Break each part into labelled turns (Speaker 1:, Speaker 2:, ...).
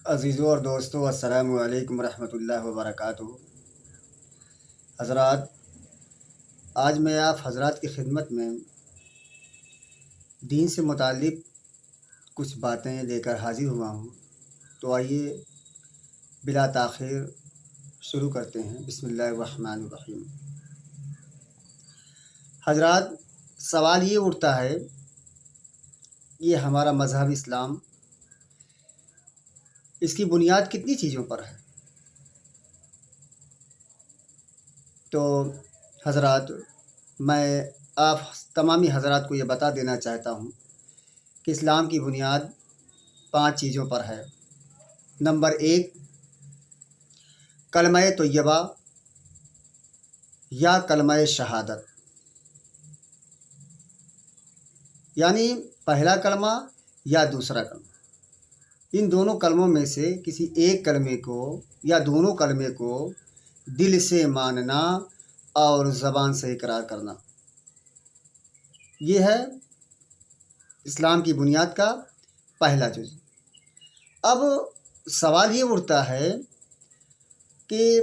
Speaker 1: عزیزوں اور دوستوں، السلام علیکم ورحمۃ اللہ وبرکاتہ۔ حضرات، آج میں آپ حضرات کی خدمت میں دین سے متعلق کچھ باتیں لے کر حاضر ہوا ہوں، تو آئیے بلا تاخیر شروع کرتے ہیں۔ بسم اللہ الرحمن الرحیم۔ حضرات، سوال یہ اٹھتا ہے، یہ ہمارا مذہب اسلام، اس کی بنیاد کتنی چیزوں پر ہے؟ تو حضرات، میں آپ تمامی حضرات کو یہ بتا دینا چاہتا ہوں کہ اسلام کی بنیاد 5 چیزوں پر ہے۔ نمبر 1، کلمہ طیبہ یا کلمہ شہادت، یعنی پہلا کلمہ یا دوسرا کلمہ۔ ان دونوں کلموں میں سے کسی ایک کلمے کو یا دونوں کلمے کو دل سے ماننا اور زبان سے اقرار کرنا، یہ ہے اسلام کی بنیاد کا پہلا جز۔ اب سوال یہ اٹھتا ہے کہ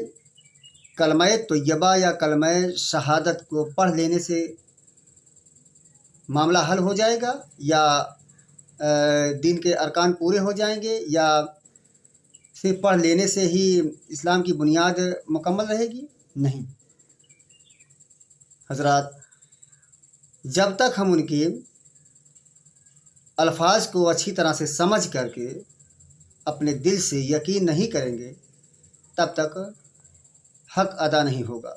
Speaker 1: کلمہ طیبہ یا کلمہ شہادت کو پڑھ لینے سے معاملہ حل ہو جائے گا، یا دین کے ارکان پورے ہو جائیں گے، یا صرف پڑھ لینے سے ہی اسلام کی بنیاد مکمل رہے گی؟ نہیں حضرات، جب تک ہم ان کے الفاظ کو اچھی طرح سے سمجھ کر کے اپنے دل سے یقین نہیں کریں گے، تب تک حق ادا نہیں ہوگا۔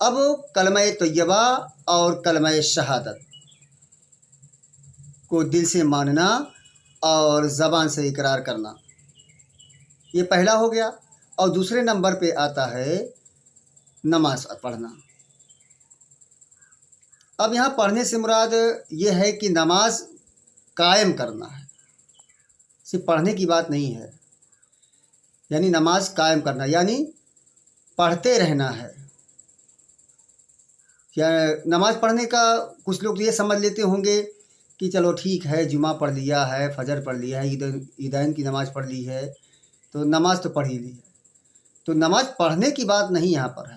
Speaker 1: اب کلمہ طیبہ اور کلمہ شہادت کو دل سے ماننا اور زبان سے اقرار کرنا، یہ پہلا ہو گیا۔ اور دوسرے نمبر پہ آتا ہے نماز پڑھنا۔ اب یہاں پڑھنے سے مراد یہ ہے کہ نماز قائم کرنا ہے، صرف پڑھنے کی بات نہیں ہے، یعنی نماز قائم کرنا یعنی پڑھتے رہنا ہے۔ یا نماز پڑھنے کا کچھ لوگ یہ سمجھ لیتے ہوں گے کہ چلو ٹھیک ہے، جمعہ پڑھ لیا ہے، فجر پڑھ لیا ہے، عیدین کی نماز پڑھ لی ہے، تو نماز تو پڑھ ہی لی ہے۔ تو نماز پڑھنے کی بات نہیں یہاں پر ہے،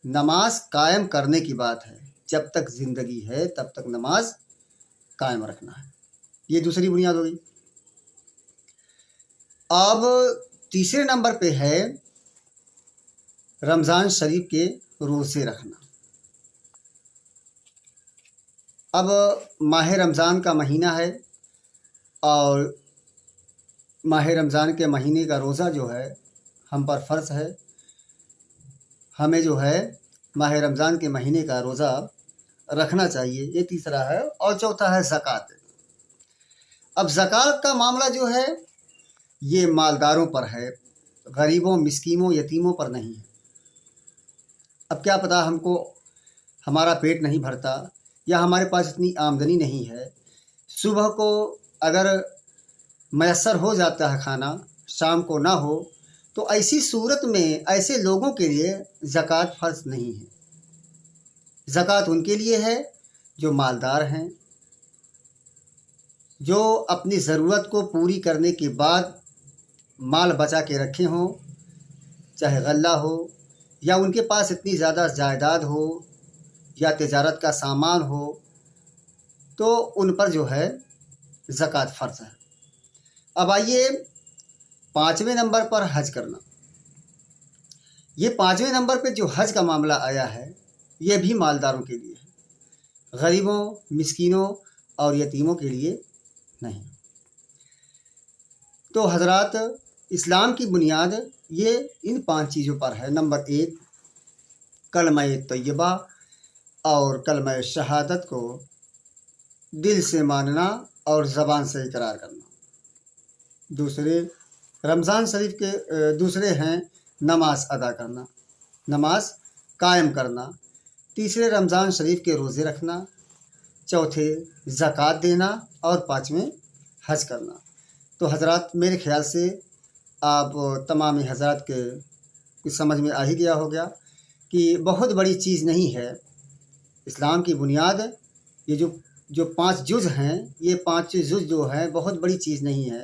Speaker 1: نماز قائم کرنے کی بات ہے۔ جب تک زندگی ہے تب تک نماز قائم رکھنا ہے، یہ دوسری بنیاد ہوگی۔ اب تیسرے نمبر پہ ہے رمضان شریف کے روزے رکھنا۔ اب ماہ رمضان کا مہینہ ہے، اور ماہ رمضان کے مہینے کا روزہ جو ہے ہم پر فرض ہے۔ ہمیں جو ہے ماہ رمضان کے مہینے کا روزہ رکھنا چاہیے، یہ تیسرا ہے۔ اور چوتھا ہے زکوٰۃ۔ اب زکوٰۃ کا معاملہ جو ہے یہ مالداروں پر ہے، غریبوں، مسکینوں، یتیموں پر نہیں ہے۔ اب کیا پتہ، ہم کو ہمارا پیٹ نہیں بھرتا، یا ہمارے پاس اتنی آمدنی نہیں ہے، صبح کو اگر میسر ہو جاتا ہے کھانا، شام کو نہ ہو، تو ایسی صورت میں ایسے لوگوں کے لیے زکوٰۃ فرض نہیں ہے۔ زکوٰۃ ان کے لیے ہے جو مالدار ہیں، جو اپنی ضرورت کو پوری کرنے کے بعد مال بچا کے رکھے ہوں، چاہے غلہ ہو، یا ان کے پاس اتنی زیادہ جائیداد ہو، یا تجارت کا سامان ہو، تو ان پر جو ہے زکوٰۃ فرض ہے۔ اب آئیے 5ویں نمبر پر حج کرنا۔ یہ 5ویں نمبر پہ جو حج کا معاملہ آیا ہے یہ بھی مالداروں کے لیے ہے، غریبوں، مسکینوں اور یتیموں کے لیے نہیں۔ تو حضرات، اسلام کی بنیاد یہ ان 5 چیزوں پر ہے۔ نمبر 1، کلمہ طیبہ اور کلمہ شہادت کو دل سے ماننا اور زبان سے اقرار کرنا۔ دوسرے رمضان شریف کے دوسرے ہیں نماز ادا کرنا، نماز قائم کرنا۔ تیسرے رمضان شریف کے روزے رکھنا۔ چوتھے زکوٰۃ دینا، اور 5ویں حج کرنا۔ تو حضرات، میرے خیال سے آپ تمام حضرات کے کچھ سمجھ میں آ ہی گیا ہو گیا کہ بہت بڑی چیز نہیں ہے اسلام کی بنیاد۔ یہ جو 5 جز ہیں، یہ 5 جز جو ہیں بہت بڑی چیز نہیں ہے۔